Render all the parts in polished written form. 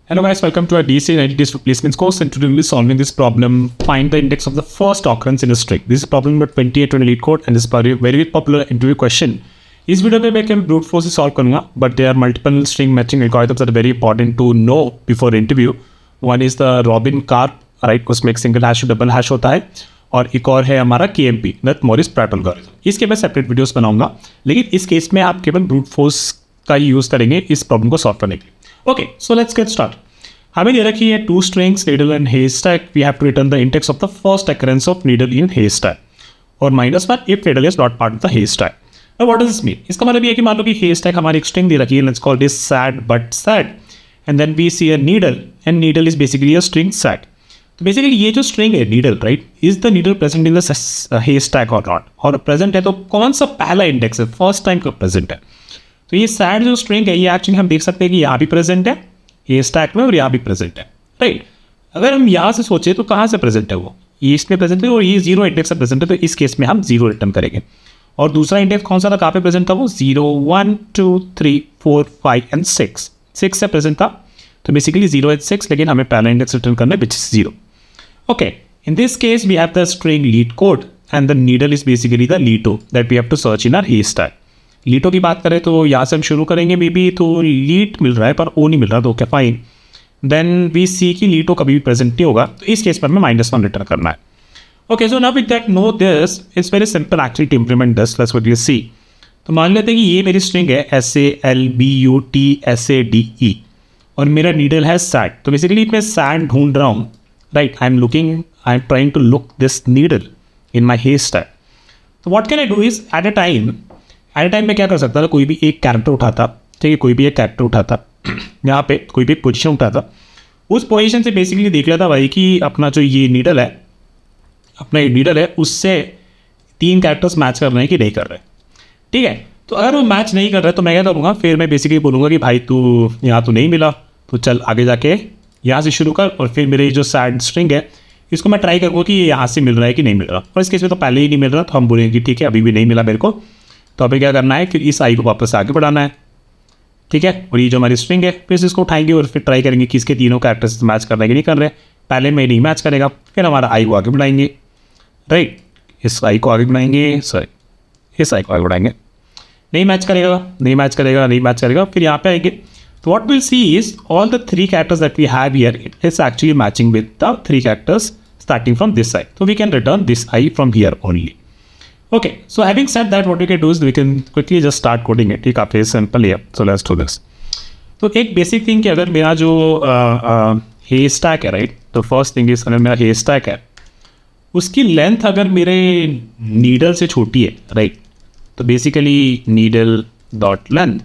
Hello guys, welcome to our DC 90 Days Replacements course, and today we'll be solving this problem. Find the index of the first occurrence in a string. This is problem number 28 on Elite Code, and this is a very popular interview question. इस video में मैं brute force से solve करूंगा, but there are multiple string matching algorithms that are very important to know before interview. One is the Rabin Karp, right, उसमें एक single hash double hash होता है, और एक और है हमारा KMP, that Morris Pratt algorithm. इसके मैं सेपरेट वीडियोस बनाऊंगा, लेकिन इस केस में आप केवल ब्रूट फोर्स का ही यूज़ करेंगे इस प्रॉब्लम को सॉल्व करने के लिए. Okay, so let's get start. हमें दे रखी है two strings needle and haystack. We have to return the index of the first occurrence of needle in haystack, और -1 if needle is not part of the haystack. Now what does this mean? इसका मतलब ये है कि मान लो कि haystack हमारी एक स्ट्रिंग दे रखी है, let's call this sad but sad, and then we see a needle and needle is basically a string sad. तो बेसिकली ये जो स्ट्रिंग है needle, right, is the needle present in the haystack और not, और present है तो कौन सा पहला इंडेक्स है, फर्स्ट टाइम कब प्रेजेंट है. तो ये sad जो स्ट्रिंग है ये एक्चुअली हम देख सकते हैं कि यहाँ भी प्रेजेंट है haystack में, और यहाँ भी प्रेजेंट है, राइट. अगर हम यहाँ से सोचे तो कहाँ से प्रेजेंट है, वो ये इसमें प्रेजेंट है और ये 0 इंडेक्स से प्रेजेंट है, तो इस केस में हम 0 रिटर्न करेंगे. और दूसरा इंडेक्स कौन सा था, कहाँ पे प्रेजेंट था, वो 0 1 2 3 4 5 एंड 6 से प्रेजेंट था. तो बेसिकली 0 एंड 6, लेकिन हमें पहला इंडेक्स रिटर्न करना है which is 0. Okay, in this case we have the string leetcode and the needle is basically the leeto that we have to search in our haystack. Leeto की बात करें तो यहाँ से हम शुरू करेंगे, मे बी तो लीट मिल रहा है पर ओ नहीं मिल रहा, तो क्या फाइन. देन वी सी कि लीटो कभी भी प्रेजेंट नहीं होगा, तो इस केस पर हमें -1 रिटर्न करना है. Okay, so now with that no this it's very simple actually to implement this. Let's what you see. तो मान लेते हैं कि ये मेरी स्ट्रिंग है SALBUTSADE, और मेरा नीडल है sad. तो बेसिकली मैं sad ढूंढ रहा हूँ, right. I am trying to look this needle in my haystack. तो what can I do is at a time मैं क्या कर सकता था, कोई भी एक कैरेक्टर उठाता, ठीक है, कोई भी एक कैरेक्टर उठाता, यहाँ पे कोई भी एक पोजीशन उठाता, उस पोजीशन से बेसिकली देख लेता भाई कि अपना जो ये नीडल है उससे 3 कैरेक्टर्स मैच कर रहे हैं कि नहीं कर रहे, ठीक है. तो अगर वो मैच नहीं कर रहा है तो मैं क्या करूँगा, फिर मैं बेसिकली बोलूँगा कि भाई तू यहाँ तो नहीं मिला, तो चल आगे जाके यहाँ से शुरू कर, और फिर मेरी जो सैड स्ट्रिंग है इसको मैं ट्राई करूँगा कि ये यहाँ से मिल रहा है कि नहीं मिल रहा. और इस केस में तो पहले ही नहीं मिल रहा, तो हम बोलेंगे कि ठीक है अभी भी नहीं मिला मेरे को, तो अभी क्या करना है, फिर इस आई को वापस आगे बढ़ाना है, ठीक है. और ये जो हमारी स्ट्रिंग है फिर इसको उठाएंगे और फिर ट्राई करेंगे कि इसके तीनों कैरेक्टर्स मैच कर रहे हैं कि नहीं कर रहे. पहले में नहीं मैच करेगा, फिर हमारा आई को आगे बढ़ाएंगे, राइट. इस आई को आगे बढ़ाएंगे, इस आई को आगे बढ़ाएंगे, नहीं मैच करेगा, फिर यहाँ पे आएंगे. तो what will see is all the 3 characters that we have here it is actually matching with the 3 characters starting from this side. तो we can return this I from here only. Okay, so having said that, what we can do is we can quickly just start coding it. ठीक, काफ़ी simple है. So let's do this. तो एक basic thing कि अगर मेरा जो haystack है, राइट, तो फर्स्ट थिंग इज अगर मेरा haystack है उसकी लेंथ अगर मेरे नीडल से छोटी है, राइट, तो बेसिकली नीडल डॉट लेंथ.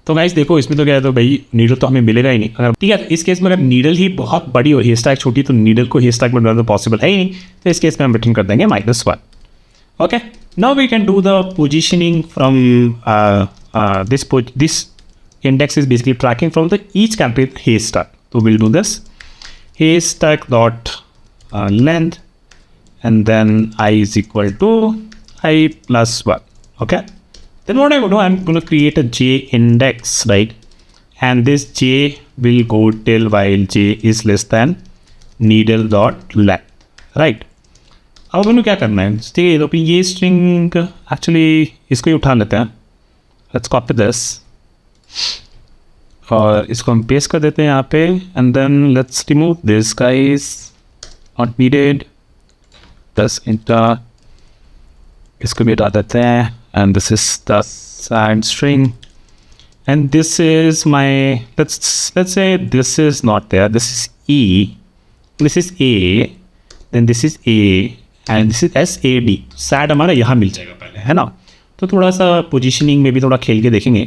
तो गाइस देखो इसमें तो क्या है, तो भाई नीडल तो हमें मिलेगा ही नहीं. अगर ठीक है, इस केस में अगर नीडल ही बहुत बड़ी और haystack छोटी, तो नीडल को haystack में बनाना तो पॉसिबल है ही नहीं. तो इस केस में हम रिटर्न कर देंगे -1. Okay, now we can do the positioning from this index is basically tracking from the each character haystack. So we'll do this haystack dot length, and then I is equal to I plus 1. Okay, then what I'm going to do, I'm going to create a j index, right, and this j will go till while j is less than needle dot length, right. अब मैंने क्या करना है, ठीक है, तो ये string actually इसको ही उठा लेते हैं. लेट्स कॉपी दिस और इसको हम पेस्ट कर देते हैं यहाँ पे, and then let's remove this guys, not needed. दस इंटर इसको भी हटा देते हैं, and this is the sad string, and this is my let's say this is not there, this is E, this is A, then this is A, and this is SAD. Sad हमारा यहाँ मिल जाएगा पहले, है ना. तो थोड़ा सा positioning में भी थोड़ा खेल के देखेंगे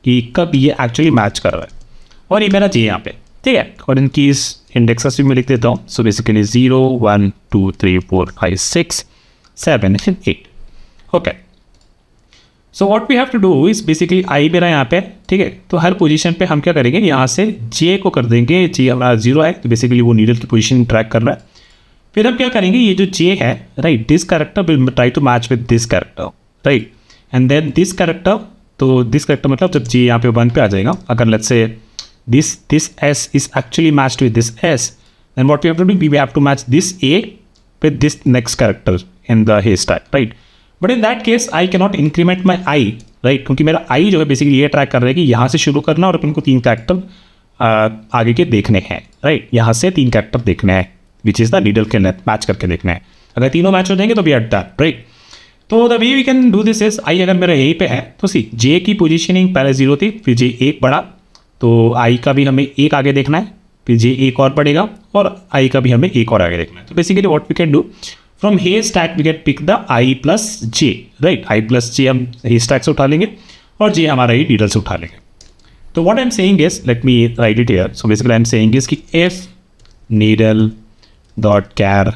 कि कब ये एक्चुअली मैच कर रहा है. और ये मेरा J यहाँ पे, ठीक है, और इनकी इस इंडेक्सेस भी मैं लिख देता हूँ. So basically 0 1 2 3 4 5 6 7 8. Okay, so what we have to do is basically I मेरा यहाँ पे, ठीक है. तो हर पोजीशन पे हम क्या करेंगे, यहाँ से J को कर देंगे, J हमारा 0 है, तो बेसिकली वो नीडल की पोजीशन ट्रैक कर रहा है. फिर हम क्या करेंगे, ये जो J है, right, this character will try to match with this character, right, and then this character. तो दिस कैरेक्टर मतलब जब J यहाँ पे 1 पे आ जाएगा, अगर let's say this S is actually matched with this S, then what we have to do, we have to match this A with this next character in the haystack, right? But in that case, I cannot increment my I, right? क्योंकि मेरा I जो है basically ये track कर रहा है कि यहाँ से शुरू करना और अपन को 3 कैरेक्टर आगे के देखने हैं, राइट? यहाँ से 3 कैरेक्टर देखने हैं, विच इज़ द नीडल के लेंथ मैच करके देखना है. अगर तीनों मैच हो जाएंगे तो वी आर डन, राइट? तो the way we can do this is, I अगर मेरा यहीं पे है तो सी जे की पोजीशनिंग पहले 0 थी, फिर जे एक बढ़ा, तो आई का भी हमें एक आगे देखना है, फिर जे एक और बढ़ेगा और आई का भी हमें एक और आगे देखना है. तो basically what we can do from haystack we can pick the I plus J, right? I plus J हम हे स्टैक से उठा लेंगे और जे हमारा ही नीडल से उठा लेंगे. तो what I am saying is, let me write it here. So basically I am saying is कि if needle dot char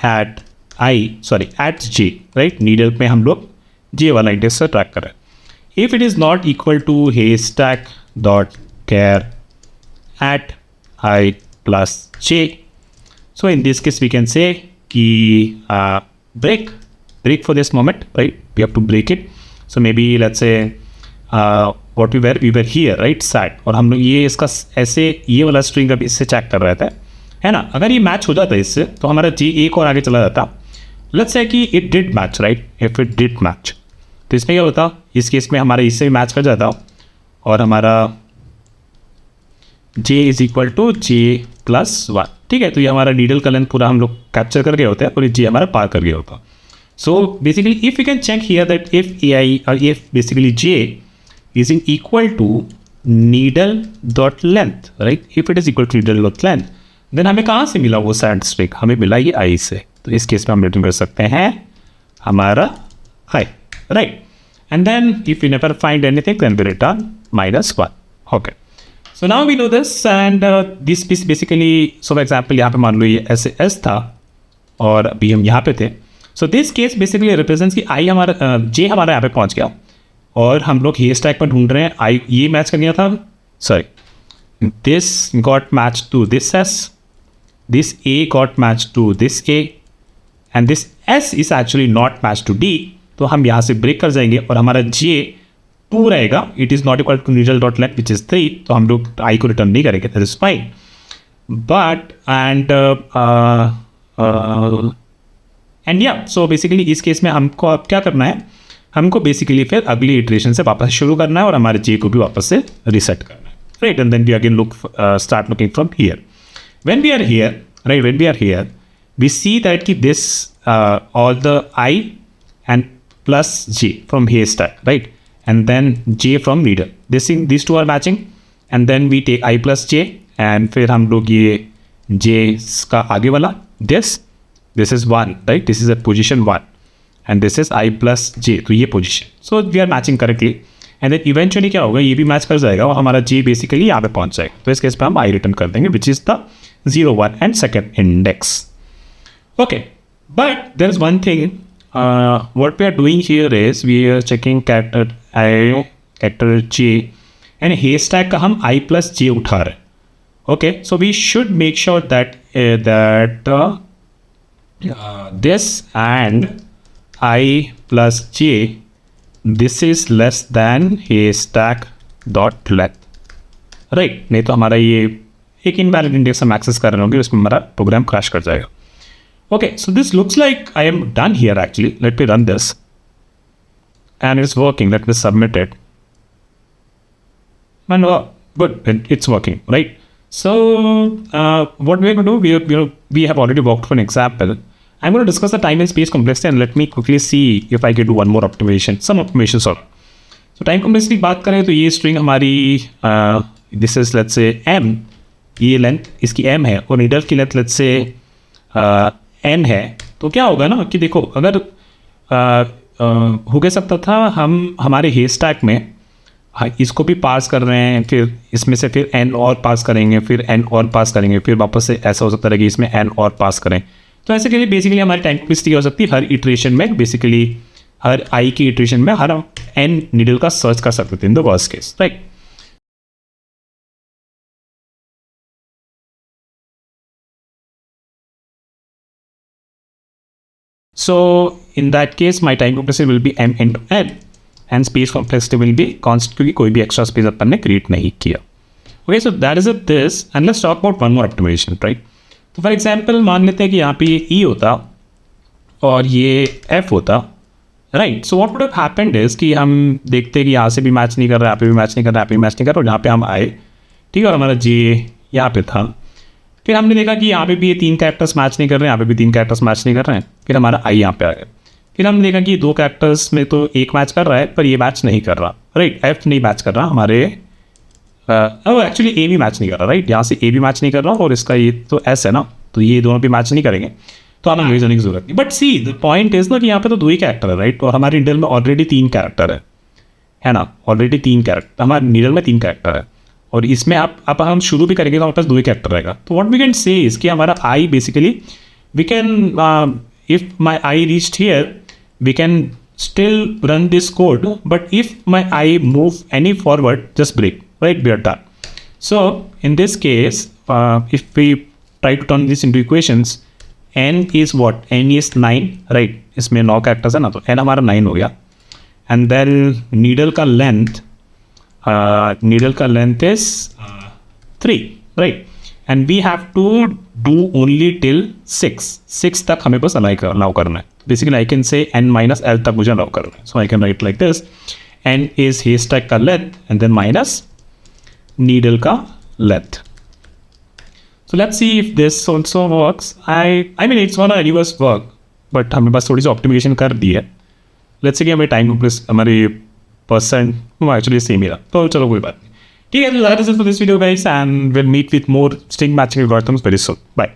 at at J, right? Needle पे हम लोग जे वाला इंडेक्स से ट्रैक कर रहे हैं. If it is not equal to haystack dot char at I plus J, so in this case we can say कि break for this moment, right? We have to break it. So maybe let's say what we were here, right? Sat, और हम लोग ये इसका ऐसे ये वाला string अभी इससे चेक कर रहे थे, है ना? अगर ये मैच हो जाता है इससे तो हमारा जी एक और आगे चला जाता. लेट्स से कि it did match, right? If it did match तो इसमें क्या होता, इस केस में हमारा इससे भी मैच कर जाता और हमारा J is equal to J plus 1. ठीक है, तो ये हमारा नीडल का लेंथ पूरा हम लोग कैप्चर कर गए होते हैं और ये जे हमारा पार कर गया होता. So basically if you can check here that if a I और if basically J is in equal to needle dot length, right? If it is equal to needle dot length, then हमें कहाँ से मिला वो sad string? हमें मिला ये आई से. तो इस केस में हम रिटर्न कर सकते हैं हमारा I, right? And then if you never find anything then we return -1. Okay, so now we know this and this piece basically, so for example यहाँ पे मान लो ये ऐसे S था और अभी हम यहाँ पे थे. so this case basically represents कि I हमारा J हमारा यहाँ पे पहुँच गया और हम लोग हे स्टैक पर ढूंढ रहे हैं. I ये मैच कर गया था, sorry, this got matched to this S, this A got matched to this A and this S is actually not matched to D. तो हम यहाँ से ब्रेक कर जाएंगे और हमारा J 2 रहेगा. It is not equal to needle dot length which is 3, तो हम लोग आई को रिटर्न नहीं करेंगे, that is fine. But and या सो बेसिकली इस केस में हमको अब क्या करना है, हमको बेसिकली फिर अगली इटरेशन से वापस शुरू करना है और हमारे जे को भी वापस से रिसेट करना है, right? And then we again look start looking from here. When we are here, right, when we are here we see that कि this all the I and plus J from haystack, start? And then J from needle. These two are matching, and then we take I plus J, and फिर हम लोग ये J का आगे वाला this is 1, right? This is a position 1, and this is I plus J, तो ये position. So we are matching correctly, and then eventually क्या होगा, ये भी मैच कर जाएगा और हमारा J basically यहाँ पे पहुँच जाएगा. तो इस केस पे हम I रिटर्न कर देंगे, which is the 0, 1 and second index. Okay, but there is one thing. What we are doing here is we are checking character I, character J, and haystack का हम I plus J उठा रहे हैं. Okay, so we should make sure that this and I plus J, this is less than haystack dot length, right? नहीं तो हमारा ये एक इनवैलिड इंडेक्स हम एक्सेस कर रहे होंगे, उसमें हमारा प्रोग्राम क्रैश कर जाएगा. Okay, so this looks like I am done here actually. Let me run this. And it's working. Let me submit it. And good, it's working, right? So what we're going to do, we have already worked for an example. I'm going to discuss the time and space complexity and let me quickly see if I can do one more optimization, some optimization sort. So time complexity बात करें तो ये string हमारी this is let's say m, ये length इसकी m है और needle की length let's say n है. तो क्या होगा ना कि देखो अगर हो गया सकता था हम हमारे हे स्टैक में इसको भी पास कर रहे हैं, फिर इसमें से फिर n और पास करेंगे, फिर n और पास करेंगे, फिर वापस से ऐसा हो सकता है कि इसमें n और पास करें. तो ऐसे के लिए बेसिकली हमारी टाइम कॉम्प्लेक्सिटी हो सकती है हर इटरेशन में, बेसिकली हर i की इटरेशन में हर n नीडल का सर्च कर सकते थे in the worst case, right? So in that case, my time complexity will be m into n, and space complexity will be constant क्योंकि कोई भी एक्स्ट्रा स्पेस अपन ने क्रिएट नहीं किया. Okay, so that is this and let's talk about one more optimization, right? तो for example मान लेते हैं कि यहाँ पे ये ई होता और ये एफ होता, right? So what would have happened is कि हम देखते हैं कि यहाँ से भी मैच नहीं कर रहा है, यहाँ पे भी मैच नहीं कर रहा है, यहाँ पे भी मैच नहीं कर रहा, और यहाँ पे हम आए, ठीक है, और हमारा जे यहाँ पे था। फिर हमने देखा कि यहाँ पे भी ये 3 कैरेक्टर्स मैच नहीं कर रहे हैं, यहाँ पे भी 3 कैरेक्टर्स मैच नहीं कर रहे हैं, फिर हमारा आई यहाँ पे आ गया। फिर हमने देखा कि 2 कैरेक्टर्स में तो एक मैच कर रहा है पर ये मैच नहीं कर रहा, राइट? एफ नहीं मैच कर रहा हमारे, एक्चुअली ए भी मैच नहीं कर रहा, राइट? यहाँ से ए भी मैच नहीं कर रहा और इसका ये तो एस है ना, तो ये दोनों भी मैच नहीं करेंगे, तो हमें वही जाने की जरूरत नहीं। But see the point is ना कि यहाँ पे तो 2 ही कैरेक्टर है, राइट? और हमारे नीडल में ऑलरेडी 3 कैरेक्टर है ना? ऑलरेडी 3 कैरेक्टर हमारे नीडल में 3 कैरेक्टर है, और इसमें अब हम शुरू भी करेंगे तो हमारे पास 2 ही कैरेक्टर रहेगा। तो what we can say is कि हमारा I basically we can if my I reached here we can still run this code, but if my eye move any forward, just break, right? We are done. So in this case, if we try to turn this into equations, n is what? N is 9, right? इसमें 9 characters है ना, तो n हमारा 9 हो गया, and then needle का length is 3, right? And we have to do only till 6 तक हमें बस अलाउ करना है। Basically I can say n minus L तक मुझे अलाउ करना है, so I can write like this, n is haystack का length and then minus needle का length. So let's see if this also works. I mean it's one reverse work, but हमें बस थोड़ी सी optimisation कर दी है। Let's say कि हमें time plus हमारी परसेंट एक्चुअली सेम ही रहा, तो चलो कोई बात नहीं, ठीक है। तो that is it for this video guys, and will meet with more string matching algorithms very soon. Bye.